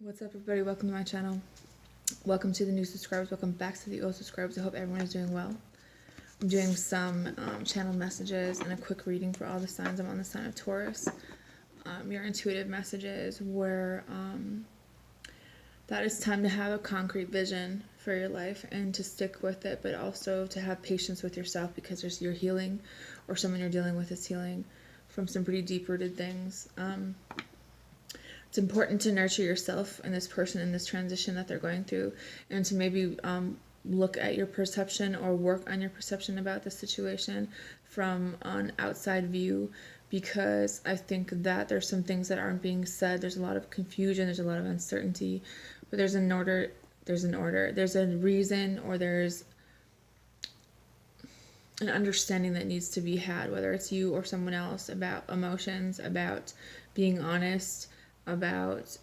What's up, everybody? Welcome to my channel. Welcome to the new subscribers. Welcome back to the old subscribers. I hope everyone is doing well. I'm doing some channel messages and a quick reading for all the signs. I'm on the sign of Taurus. Your intuitive messages where that it's time to have a concrete vision for your life and to stick with it, but also to have patience with yourself because you're healing, or someone you're dealing with is healing from some pretty deep-rooted things. It's important to nurture yourself and this person in this transition that they're going through, and to maybe look at your perception or work on your perception about the situation from an outside view, because I think that there's some things that aren't being said. There's a lot of confusion, there's a lot of uncertainty, but there's a reason, or there's an understanding that needs to be had, whether it's you or someone else, about emotions, about being honest, about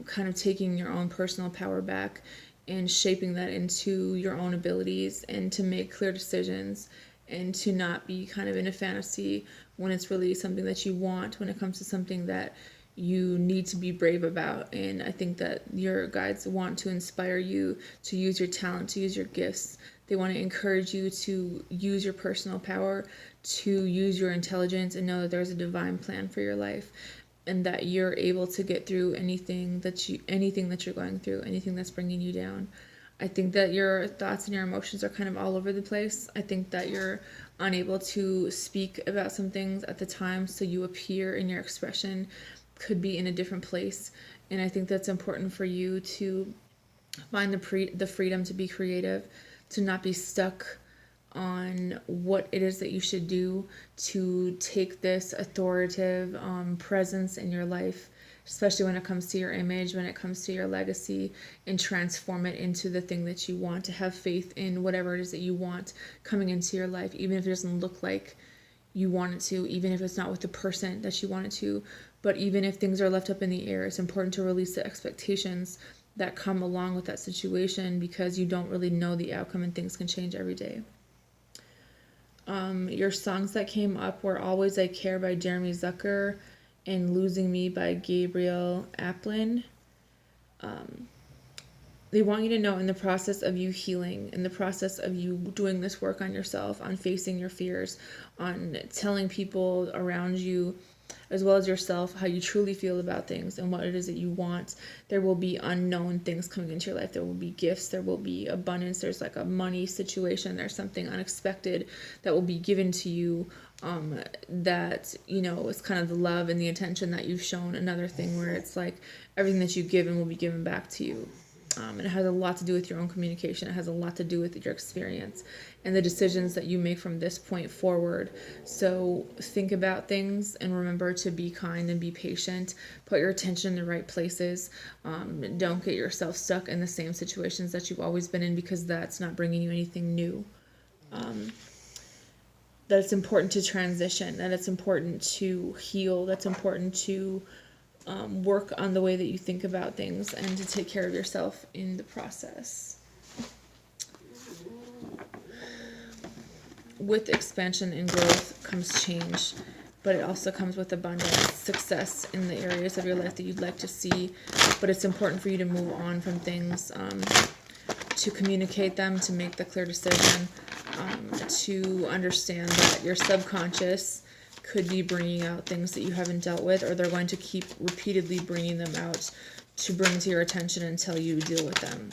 kind of taking your own personal power back and shaping that into your own abilities, and to make clear decisions, and to not be kind of in a fantasy when it's really something that you want, when it comes to something that you need to be brave about. And I think that your guides want to inspire you to use your talent, to use your gifts. They want to encourage you to use your personal power, to use your intelligence, and know that there's a divine plan for your life, and that you're able to get through anything that you're going through, anything that's bringing you down. I think that your thoughts and your emotions are kind of all over the place. I think that you're unable to speak about some things at the time, so you appear in your expression could be in a different place. And I think that's important for you to find the freedom to be creative, to not be stuck on what it is that you should do, to take this authoritative presence in your life, especially when it comes to your image, when it comes to your legacy, and transform it into the thing that you want, to have faith in whatever it is that you want coming into your life, even if it doesn't look like you want it to, even if it's not with the person that you want it to. But even if things are left up in the air, it's important to release the expectations that come along with that situation, because you don't really know the outcome, and things can change every day. Your songs that came up were Always I Care by Jeremy Zucker and Losing Me by Gabriel Aplin. They want you to know, in the process of you healing, in the process of you doing this work on yourself, on facing your fears, on telling people around you, as well as yourself, how you truly feel about things and what it is that you want, there will be unknown things coming into your life. There will be gifts, there will be abundance, there's like a money situation, there's something unexpected that will be given to you, that, you know, it's kind of the love and the attention that you've shown. Another thing where it's like everything that you've given will be given back to you. And it has a lot to do with your own communication. It has a lot to do with your experience and the decisions that you make from this point forward. So think about things and remember to be kind and be patient. Put your attention in the right places. Don't get yourself stuck in the same situations that you've always been in, because that's not bringing you anything new. That it's important to transition, that it's important to heal, that's important to work on the way that you think about things, and to take care of yourself in the process. With expansion and growth comes change, but it also comes with abundance, success in the areas of your life that you'd like to see. But it's important for you to move on from things, to communicate them, to make the clear decision, to understand that your subconscious could be bringing out things that you haven't dealt with, or they're going to keep repeatedly bringing them out to bring to your attention until you deal with them,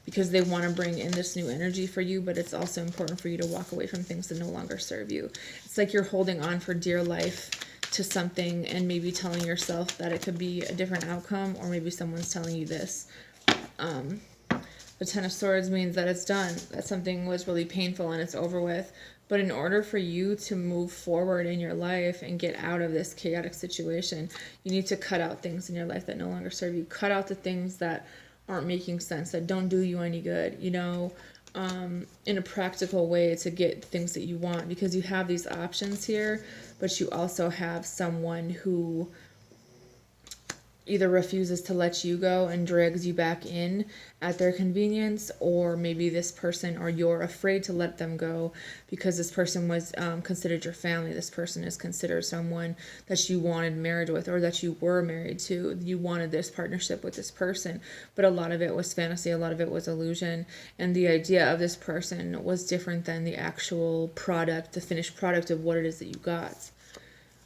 because they want to bring in this new energy for you. But it's also important for you to walk away from things that no longer serve you. It's like you're holding on for dear life to something, and maybe telling yourself that it could be a different outcome, or maybe someone's telling you this. The Ten of Swords means that it's done, that something was really painful and it's over with. But in order for you to move forward in your life and get out of this chaotic situation, you need to cut out things in your life that no longer serve you. Cut out the things that aren't making sense, that don't do you any good, you know, in a practical way, to get things that you want. Because you have these options here, but you also have someone who either refuses to let you go and drags you back in at their convenience, or maybe this person, or you're afraid to let them go because this person was considered your family. This person is considered someone that you wanted marriage with, or that you were married to. You wanted this partnership with this person, but a lot of it was fantasy, a lot of it was illusion, and the idea of this person was different than the actual product, the finished product of what it is that you got.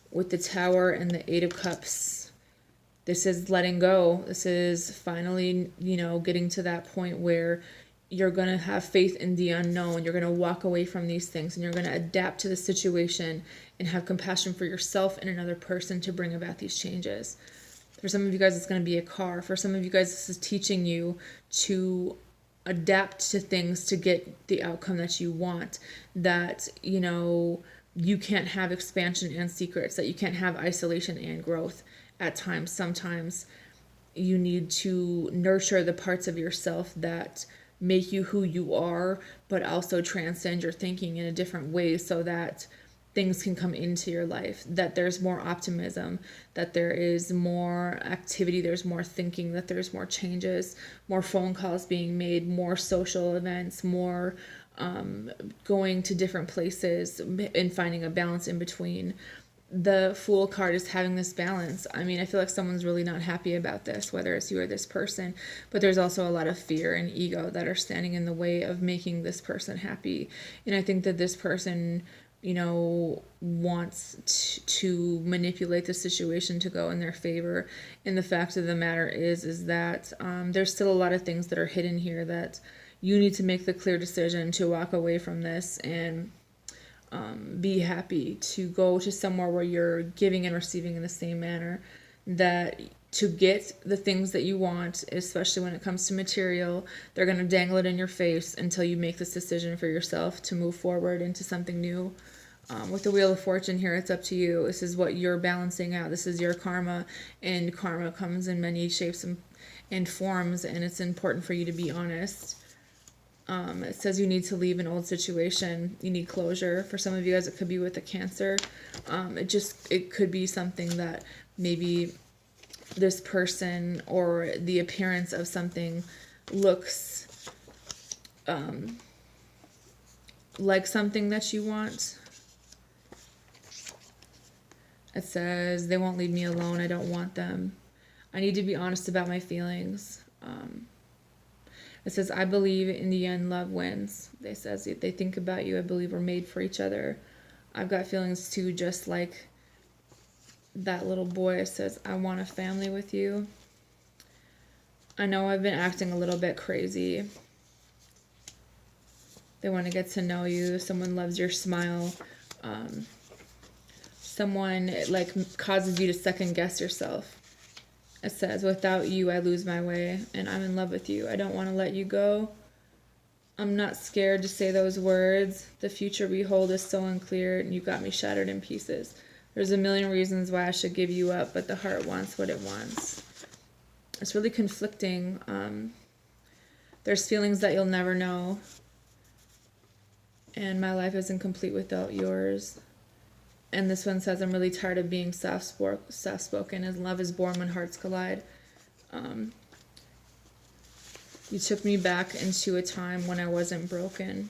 With the Tower and the Eight of Cups, this is letting go. This is finally, getting to that point where you're going to have faith in the unknown. You're going to walk away from these things, and you're going to adapt to the situation and have compassion for yourself and another person to bring about these changes. For some of you guys, it's going to be a car. For some of you guys, this is teaching you to adapt to things to get the outcome that you want. That, you can't have expansion and secrets, that you can't have isolation and growth. At times, sometimes you need to nurture the parts of yourself that make you who you are, but also transcend your thinking in a different way so that things can come into your life, that there's more optimism, that there is more activity, there's more thinking, that there's more changes, more phone calls being made, more social events, more going to different places and finding a balance in between. The Fool card is having this balance. I mean, I feel like someone's really not happy about this, whether it's you or this person, but there's also a lot of fear and ego that are standing in the way of making this person happy. And I think that this person, wants to manipulate the situation to go in their favor. And the fact of the matter is that there's still a lot of things that are hidden here, that you need to make the clear decision to walk away from this and be happy, to go to somewhere where you're giving and receiving in the same manner, that to get the things that you want, especially when it comes to material, they're going to dangle it in your face until you make this decision for yourself to move forward into something new. With the Wheel of Fortune here, it's up to you. This is what you're balancing out. This is your karma, and karma comes in many shapes and forms, and it's important for you to be honest. It says you need to leave an old situation. You need closure. For some of you guys, it could be with a Cancer. It could be something that maybe this person or the appearance of something looks like something that you want. It says, they won't leave me alone. I don't want them. I need to be honest about my feelings. It says, I believe in the end, love wins. They says, if they think about you, I believe we're made for each other. I've got feelings too, just like that little boy. It says, I want a family with you. I know I've been acting a little bit crazy. They want to get to know you. Someone loves your smile. Someone causes you to second guess yourself. It says, without you, I lose my way, and I'm in love with you. I don't want to let you go. I'm not scared to say those words. The future we hold is so unclear, and you got me shattered in pieces. There's a million reasons why I should give you up, but the heart wants what it wants. It's really conflicting. There's feelings that you'll never know, and my life isn't complete without yours. And this one says, I'm really tired of being soft-spoken, as love is born when hearts collide. You took me back into a time when I wasn't broken.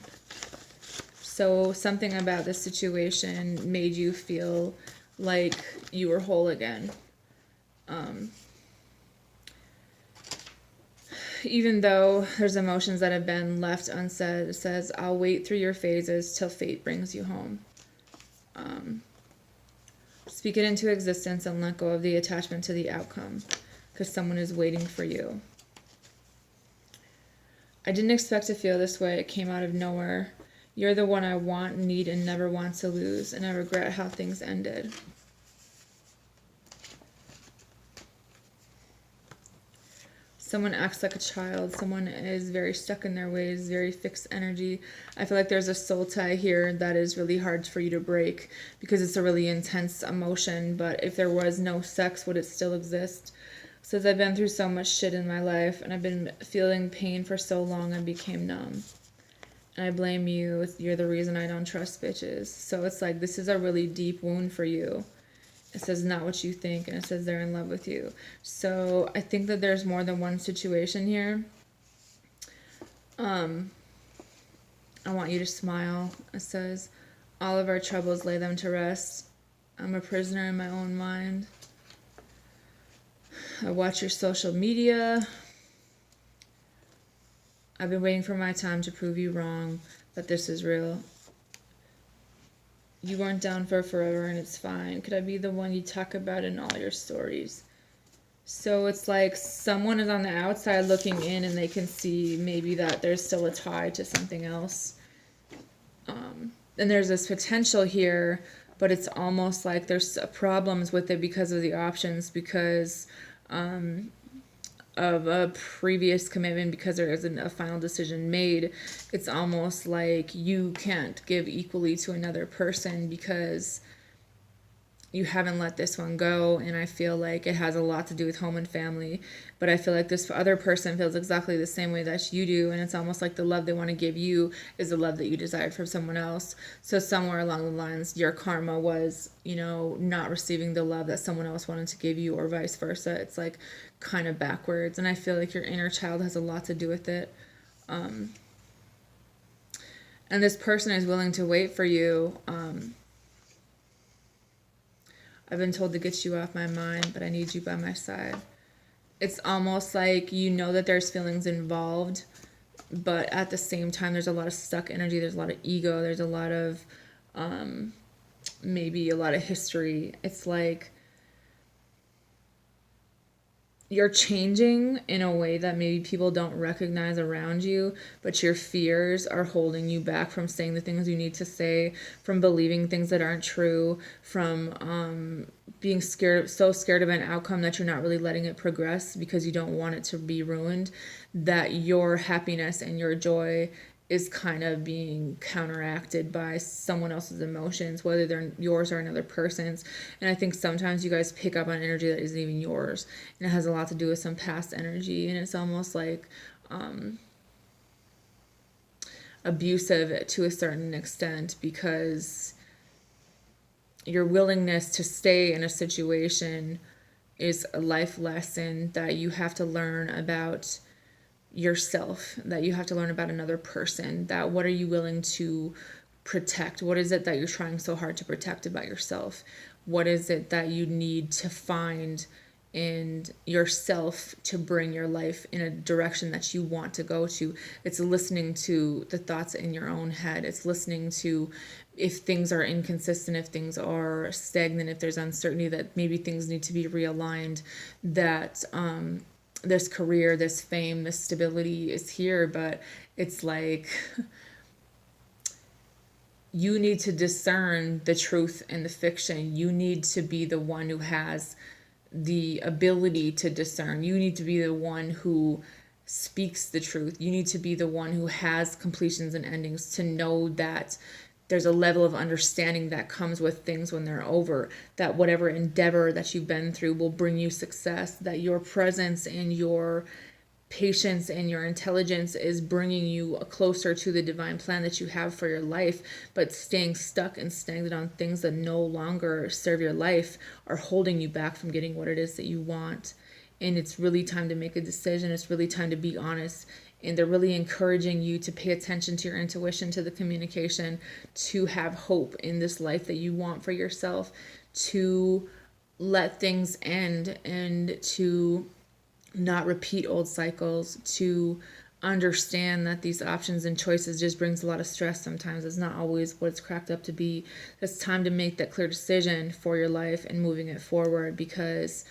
So something about this situation made you feel like you were whole again. Even though there's emotions that have been left unsaid, it says, I'll wait through your phases till fate brings you home. Speak it into existence and let go of the attachment to the outcome, because someone is waiting for you. I didn't expect to feel this way. It came out of nowhere. You're the one I want, need, and never want to lose, and I regret how things ended. Someone acts like a child. Someone is very stuck in their ways, very fixed energy. I feel like there's a soul tie here that is really hard for you to break because it's a really intense emotion. But if there was no sex, would it still exist? It says, I've been through so much shit in my life, and I've been feeling pain for so long I became numb. And I blame you. You're the reason I don't trust bitches. So it's like, this is a really deep wound for you. It says not what you think, and it says they're in love with you. So I think that there's more than one situation here. I want you to smile. It says, all of our troubles, lay them to rest. I'm a prisoner in my own mind. I watch your social media. I've been waiting for my time to prove you wrong, that this is real. You weren't down for forever and it's fine. Could I be the one you talk about in all your stories? So it's like someone is on the outside looking in and they can see maybe that there's still a tie to something else. And there's this potential here, but it's almost like there's problems with it because of the options, because of a previous commitment, because there isn't a final decision made. It's almost like you can't give equally to another person because you haven't let this one go. And I feel like it has a lot to do with home and family, but I feel like this other person feels exactly the same way that you do, and it's almost like the love they want to give you is the love that you desired from someone else. So somewhere along the lines, your karma was, you know, not receiving the love that someone else wanted to give you, or vice versa. It's like kind of backwards, and I feel like your inner child has a lot to do with it. And this person is willing to wait for you. I've been told to get you off my mind, but I need you by my side. It's almost like you know that there's feelings involved, but at the same time, there's a lot of stuck energy. There's a lot of ego. There's a lot of, maybe a lot of history. It's like you're changing in a way that maybe people don't recognize around you, but your fears are holding you back from saying the things you need to say, from believing things that aren't true, from being scared, so scared of an outcome that you're not really letting it progress because you don't want it to be ruined, that your happiness and your joy is kind of being counteracted by someone else's emotions, whether they're yours or another person's. And I think sometimes you guys pick up on energy that isn't even yours, and it has a lot to do with some past energy, and it's almost like abusive to a certain extent, because your willingness to stay in a situation is a life lesson that you have to learn about yourself, that you have to learn about another person, that what are you willing to protect? What is it that you're trying so hard to protect about yourself? What is it that you need to find in yourself to bring your life in a direction that you want to go to? It's listening to the thoughts in your own head. It's listening to if things are inconsistent, if things are stagnant, if there's uncertainty, that maybe things need to be realigned, that this career, this fame, this stability is here, but it's like you need to discern the truth and the fiction. You need to be the one who has the ability to discern. You need to be the one who speaks the truth. You need to be the one who has completions and endings, to know that there's a level of understanding that comes with things when they're over, that whatever endeavor that you've been through will bring you success, that your presence and your patience and your intelligence is bringing you closer to the divine plan that you have for your life. But staying stuck and stagnant on things that no longer serve your life are holding you back from getting what it is that you want. And it's really time to make a decision. It's really time to be honest. And they're really encouraging you to pay attention to your intuition, to the communication, to have hope in this life that you want for yourself, to let things end and to not repeat old cycles, to understand that these options and choices just brings a lot of stress sometimes. It's not always what it's cracked up to be. It's time to make that clear decision for your life and moving it forward, because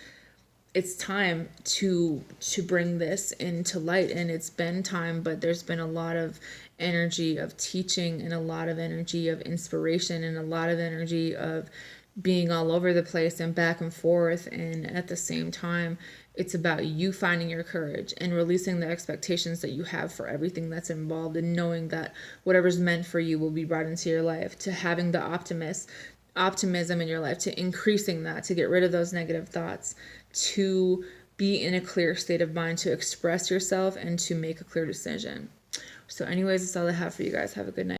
it's time to bring this into light. And it's been time, but there's been a lot of energy of teaching and a lot of energy of inspiration and a lot of energy of being all over the place and back and forth. And at the same time, it's about you finding your courage and releasing the expectations that you have for everything that's involved, and knowing that whatever's meant for you will be brought into your life, to having the optimism in your life, to increasing that, to get rid of those negative thoughts, to be in a clear state of mind, to express yourself and to make a clear decision. So anyways, that's all I have for you guys. Have a good night.